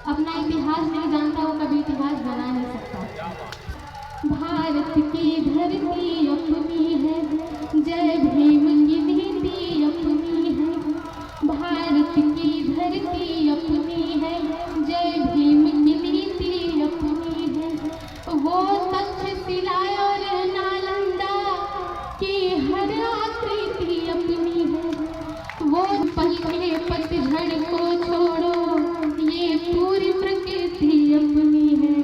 अपना इतिहास नहीं जानता वो कभी इतिहास बना नहीं सकता। भारत की धरती अपनी है, जय भीम की नीति अपनी है। भारत की धरती अपनी है, जय भीम की नीति अपनी है। वो तक्षशिला और नालंदा की हर आकृति अपनी है। वो पहले पतझड़ को छोड़ो, ये पूरी प्रकृति अपनी है।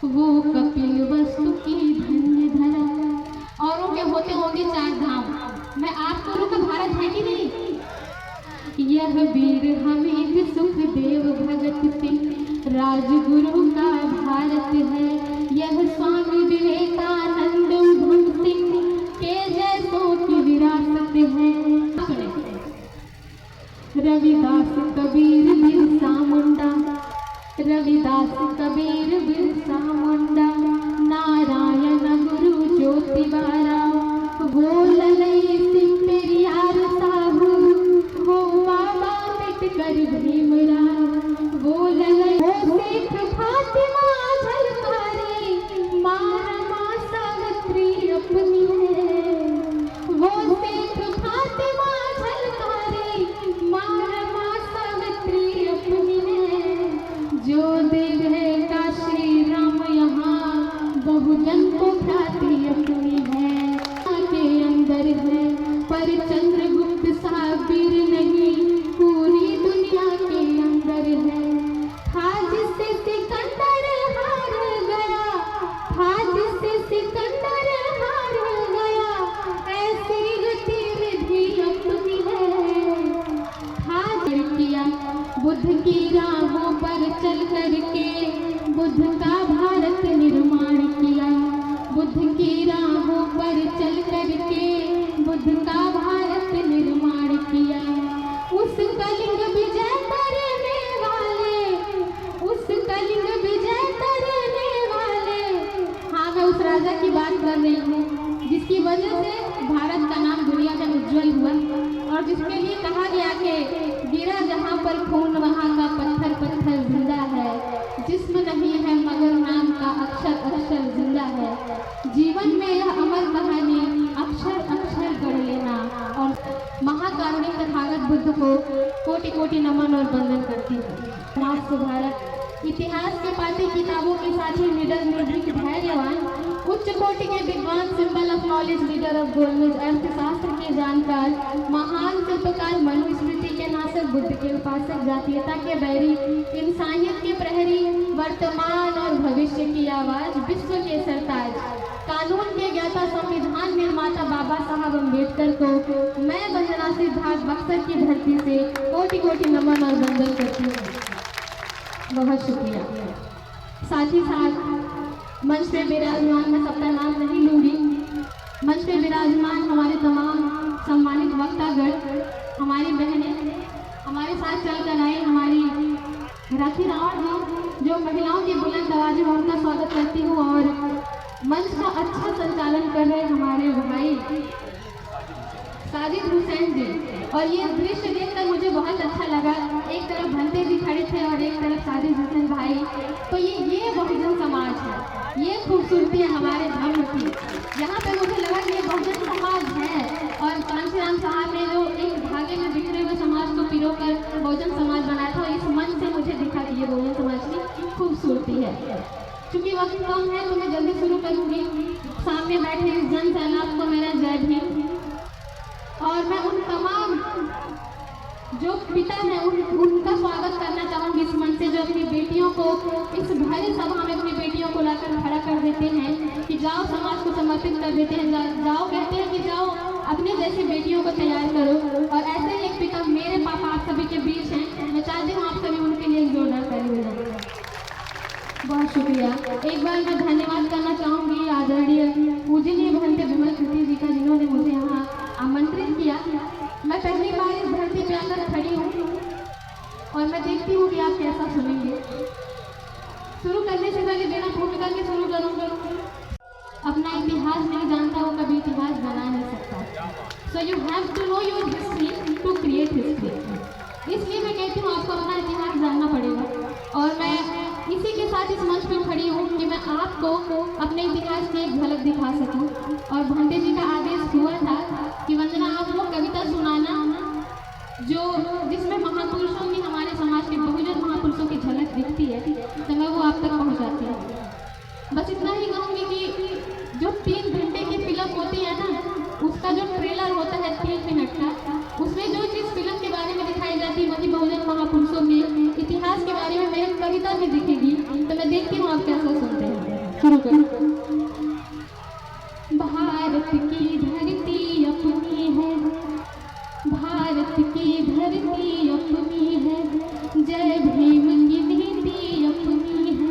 वो कपिल वस्तु की धन्य धरा। औरों के होते होंगे 4 धाम, मैं आपको का भारत है कि नहीं। यह वीर हमीद सुखदेव भगत सिंह राजगुरु का भारत है। यह स्वामी विवेकानंद उधम सिंह के जैसों की विरासत है। रविदास कबीर बिरसा मुंडा, रविदास कबीर बिरसा मुंडा, नारायण गुरु ज्योतिबा राव, वो ललई सिंह पेरियार साहू, वो बाबा अम्बेडकर भीमराव, वो ललई वो शेख फातिमा झलकारी, माँ सावित्री अपनी है। वो शेख फातिमा झलकारी, माँ सावित्री अपनी है। जो देखेगा श्री राम यहाँ, बहुजन को ख्याति अपनी है। के अंदर है पर चंद्रगुप्त साबिर नहीं, पूरी दुनिया के अंदर है। था जिससे सिकंदर हार गया, था जिससे सिकंदर हार गया, ऐसी गतिविधि अपनी है। था किया बुद्ध की राहों पर चल करके, बुद्ध का भारत निर्माण किया। बुद्ध की राहों पर चल करके, बुद्ध का भारत निर्माण किया। उस कलिंग विजय करने वाले, उस कलिंग विजय करने वाले, हाँ मैं उस राजा की बात कर रही हूँ जिसकी वजह से भारत का नाम दुनिया में उज्जवल हुआ, और जिसके लिए कहा गया कि गिरा जहाँ पर खून वहाँ का पत्थर पत्थर जिंदा है। जिस्म नहीं है मगर नाम का अक्षर अक्षर जिंदा है। जीवन में यह अमर कहानी अक्षर अक्षर गढ़ लेना। और महाकारुणिक तथागत बुद्ध को कोटि कोटि नमन और वंदन करती है। समाज सुधारक, इतिहास के पाठ्य किताबों के साथ ही निडर निर्भीक धैर्यवान, उच्च कोटि के विद्वान, symbol of knowledge, leader of गोलमेज, अर्थशास्त्र के जानकार, महान शिल्पकार, मनुस्मृति के नासक, बुद्ध के उपासक, जातीयता के बैरी, इंसानियत के प्रहरी, वर्तमान और भविष्य की आवाज, विश्व के सरताज, कानून के ज्ञाता, संविधान निर्माता बाबा साहब अम्बेडकर को मैं वंदना सिद्धार्थ बक्सर की धरती से कोटि कोटि नमन और वंदन करती हूँ। बहुत शुक्रिया। साथ ही साथ मंच पे विराजमान, मैं सबका नाम नहीं लूँगी, मंच पे विराजमान हमारे तमाम सम्मानित वक्तागण, हमारी बहनें हमारे साथ चलकर आई, हमारी राखी रावण जी जो महिलाओं की बुलंद आवाज़ में, उनका स्वागत करती हूँ। और मंच का अच्छा संचालन कर रहे हमारे भाई साजिद हुसैन जी। और ये दृश्य देखकर मुझे बहुत अच्छा लगा, एक तरफ भंते जी खड़े थे और एक तरफ साजिद हुसैन भाई। तो ये बहुजन समाज है, ये खूबसूरती है हमारे धर्म की। यहाँ पे मुझे लगा कि ये बहुजन समाज है, और कांशीराम साहब ने जो एक धागे में बिखरे हुए समाज को पिरोकर बहुजन समाज बनाया था, इस मंच से मुझे दिखा कि ये बहुजन समाज की खूबसूरती है। चूँकि वक्त कम है तो मैं जल्दी शुरू करूँगी। सामने बैठे इस जन सैलाब को मेरा जय भीम। और मैं उन तमाम जो पिता हैं उनका स्वागत करना चाहूँगी इस मंच से, जो अपनी बेटियों को इस भरे सभा में अपनी बेटियों को लाकर खड़ा कर देते हैं कि जाओ समाज को समर्पित कर देते हैं, जाओ कहते हैं कि जाओ अपने जैसी बेटियों को तैयार करो। और ऐसे ही एक पिता मेरे पापा आप सभी के बीच हैं, मैं चाहती हूँ आप सभी उनके लिए जोरदार ताली बजाएं। बहुत शुक्रिया। एक बार मैं धन्यवाद करना चाहूँगी आदरणीय पूजनीय भंते विमल कृति जी का, जिन्होंने मुझे यहाँ आमंत्रित किया। मैं पहली बार इस धरती पे आकर खड़ी हूँ और मैं देखती हूँ कि आप कैसा सुनेंगे। शुरू करने से पहले बिना भूमिका के शुरू करूँगा। अपना इतिहास नहीं जानता वो कभी इतिहास बना नहीं सकता। So you have to know your history to create history. इसलिए मैं कहती हूँ आपको अपना इतिहास जानना पड़ेगा। और साथ इस मंच पर खड़ी हूँ कि मैं आपको अपने इतिहास की एक झलक दिखा सकूँ। और भंटे जी का आदेश हुआ था कि वंदना आप वो कविता सुनाना जो जिसमें महापुरुषों की, हमारे समाज के बहुजन महापुरुषों की झलक दिखती है, तो मैं वो आप तक पहुँचाती हूँ। बस इतना ही कहूँगी कि जो 3 घंटे की फिल्म होती है ना, उसका जो ट्रेलर होता है 3 मिनट का, उसमें जो चीज़ फिल्म के बारे में दिखाई जाती है वही बहुजन महापुरुषों के इतिहास के बारे में मेरी कविता में दिखेगी। तो मैं देखती हूँ आप कैसा सुनते हैं। शुरू करो। भारत की धरती अपनी है, भारत की धरती अपनी है, जय भीम की नीति अपनी है।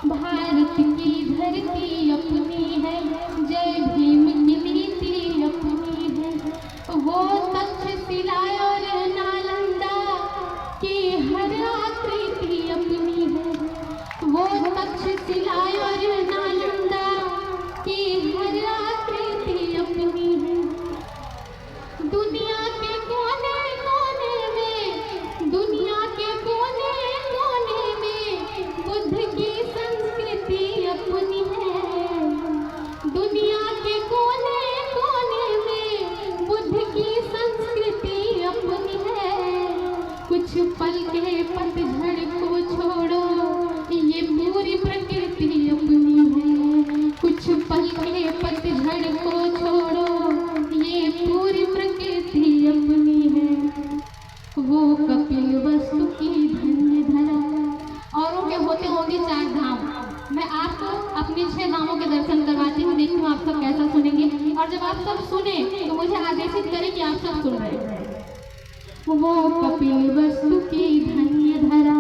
भारत की धरती अपनी है, जय भीम की नीति अपनी है। वो तक्षशिला और नालंदा की हर आकृति अपनी है। वो तक्षशिला और नालंदा की हर आकृति अपनी है। दुनिया के कोने कोने में, दुनिया के कोने कोने में बुद्ध की संस्कृति अपनी है। दुनिया के कोने कोने में बुद्ध की संस्कृति अपनी है। कुछ पल के पतझड़ को छोड़ो, ये पूरी प्रकृति अपनी है। कुछ पल के पतझड़ को छोड़ो, ये पूरी प्रकृति अपनी है। वो कपिल वस्तु की धन्य धरा। औरों के होते होंगे 4 धाम, मैं आपको अपने 6 धामों के दर्शन करवाती हूँ। देखती हूँ आप सब कैसा सुनेंगे, और जब आप सब सुने तो मुझे आदेशित करें कि आप सब सुन रहे हैं। वो कपिल वस्तु की धन्य धरा,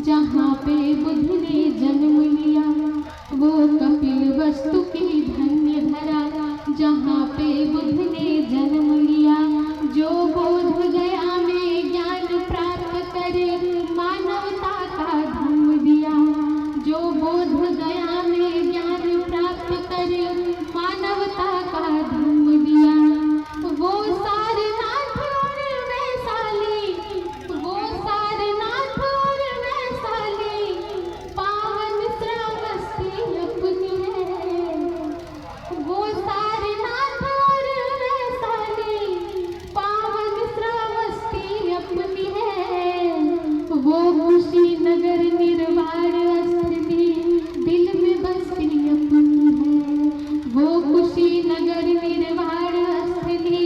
जहाँ पे बुद्ध ने जन्म लिया। वो कपिल वस्तु की धन्य धरा, जहाँ पे बुद्ध ने जन्म लिया। जो बोध गया में ज्ञान प्राप्त करे, मानवता का धर्म दिया। जो बोध गया में ज्ञान प्राप्त करे, मानवता का धर्म दिया। वो सारनाथ और वैशाली, वो सारनाथ और वैशाली पावन श्रावस्ती अपनी है। वो सारनाथ और वैशाली पावन श्रावस्ती अपनी है। वो कुशीनगर निर्वाण स्थिति दिल में बसती अपनी है। वो कुशीनगर निर्वाण स्थिति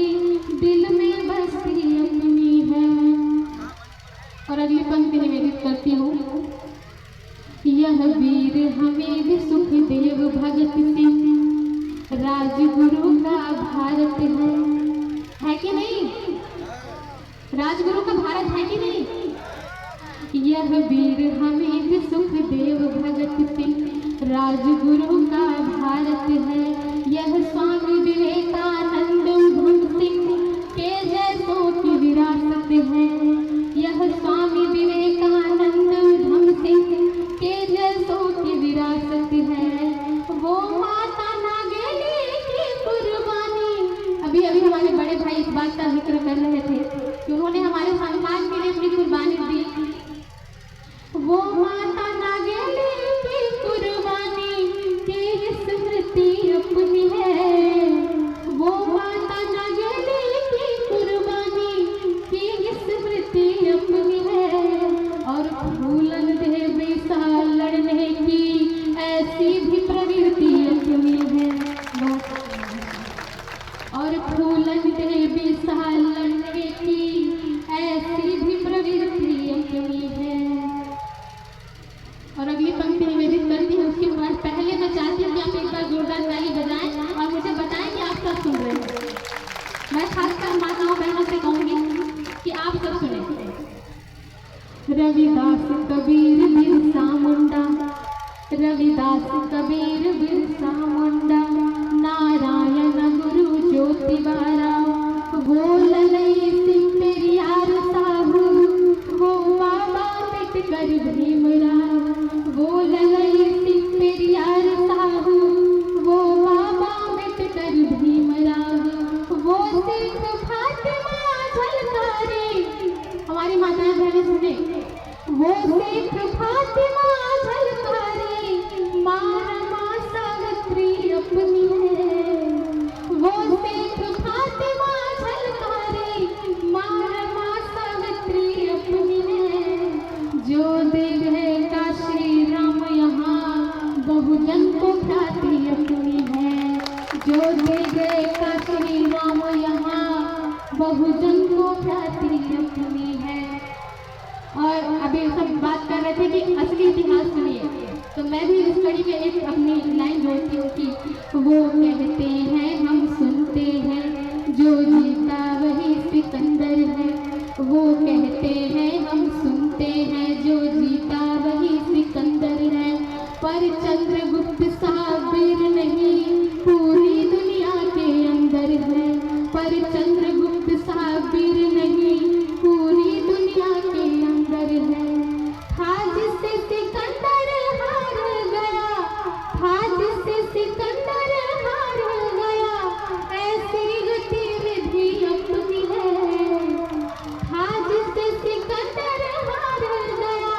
दिल में बसती अपनी है। और अगली पंक्ति निवेदित करती हूँ। यह वीर हमीद सुखदेव भगत सिंह राजगुरु का भारत है कि नहीं? राजगुरु का भारत है कि नहीं? यह वीर हमीद सुखदेव भगत सिंह राजगुरु का भारत है। यह स्वामी विवेकानंद उधम सिंह के जैसों की विरासत है। यह स्वामी विवेकानंद उधम सिंह के जैसों की विरासत है। वो माता नागेली की कुर्बानी, अभी अभी हमारे बड़े भाई इस बात का जिक्र कर रहे थे कि उन्होंने हमारे सम्मान के लिए अपनी कुर्बानी दी। वो माता नागेली की कुर्बानी की स्मृति अपनी है। वो माता नागेली की कुर्बानी की स्मृति अपनी है। और फूलन देवी सा लड़ने की ऐसी भी प्रवृत्ति अपनी है। और फूलन देवी सा लड़ने की ऐसी भी प्रवृत्ति अपनी है। और अगली पंक्ति निवेदित करती हूँ। उसके बाद पहले मैं चाहती हूँ कि आप एक बार जोरदार ताली बजाएं और मुझे बताएं कि आप सब सुन रहे हैं। मैं खासकर माताओं बहनों से कहूँगी कि आप सब सुने। रविदास कबीर बिरसा मुंडा, रविदास कबीर बिरसा मुंडा, नारायण गुरु ज्योतिबा, वो ललई सिंह पेरियार साहू, वो बाबा अम्बेडकर भीमराव। वो ललई सिंह पेरियार साहू, वो बाबा अम्बेडकर भीमराव। वो सिख फातिमा झलकारी, हमारी माताएं बहनें सुने। वो सिख फातिमा झलकारी जो देखेगा श्री राम यहाँ बहुजन को ख्याति अपनी है। जो देखेगा श्री राम यहाँ बहुजन को ख्याति अपनी है। और अभी सब बात कर रहे थे कि असली इतिहास सुनिए, तो मैं भी इस कड़ी में एक अपनी लाइन जोड़ती हूँ कि वो कहते हैं हम सुनते हैं जो जीता वही सिकंदर है। वो कहते हैं हम सुनते हैं जो जीता वही सिकंदर है। पर चंद्रगुप्त साबिर नहीं पूरी दुनिया के अंदर है। पर चंद्रगुप्त साबिर नहीं पूरी दुनिया के अंदर है। था जिससे सिकंदर हार गया, था जिससे सिकंदर हार गया, ऐसी गतिविधि अपनी है। था जिससे सिकंदर हार गया,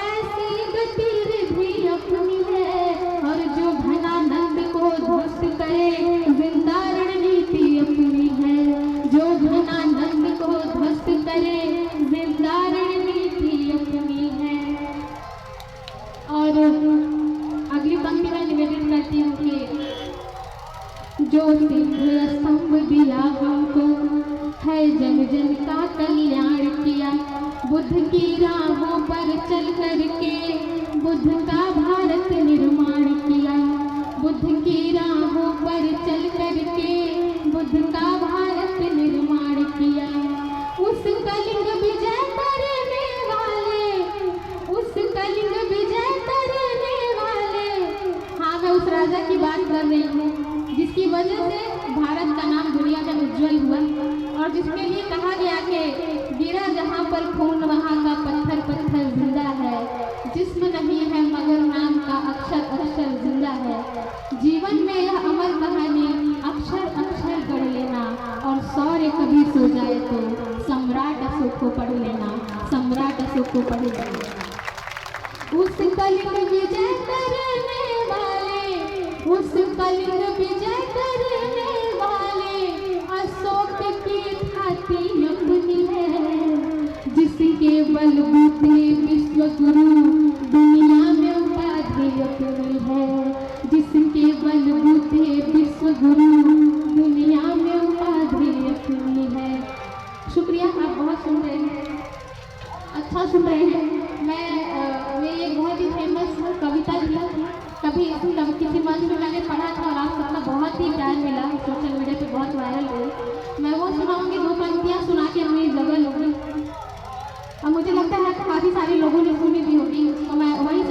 ऐसी गतिविधि अपनी है। और जो घनानंद को ध्वस्त करे जिंदा रणनीति अपनी है। जो घनानंद को ध्वस्त करे जिंदा रणनीति अपनी है। और अगली पंक्ति में निवेदन करती हूँ कि जो सिंह स्तंभ दिया हमको है जन जन का कल्याण किया। बुद्ध की राहों पर चल करके बुद्ध का भारत निर्माण किया। बुद्ध की राहों पर चल करके बुद्ध का भारत निर्माण किया। उस कलिंग विजय करने वाले, उस कलिंग विजय करने वाले, हाँ मैं उस राजा की बात कर रही हूँ जिसकी वजह से भारत का नाम दुनिया में उज्जवल हुआ। और जिसके लिए कहा गया कि गिरा जहाँ पर खून वहाँ का पत्थर पत्थर जिंदा है। जिस्म नहीं है मगर नाम का अक्षर अक्षर जिंदा है। जीवन में यह अमर कहानी अक्षर अक्षर पढ़ लेना। और शौर्य कभी सो जाए तो सम्राट अशोक को पढ़ लेना, सम्राट अशोक को पढ़ लेना। उस कलिंग विजय करने वाले, उस कलिंग विजय करने वाले अशोक की ख्याति अपनी है। जिसके बलबूते विश्व गुरु दुनिया में उपाधि अपनी है। जिसके बलबूते विश्व गुरु दुनिया में उपाधि अपनी है। शुक्रिया, आप बहुत सुन रहे हैं, अच्छा सुन रहे हैं। मेरी एक बहुत ही फेमस कविता थी, कभी किसी मंच में मैंने पढ़ा था और आप सबका बहुत ही प्यार मिला, सोशल मीडिया पे बहुत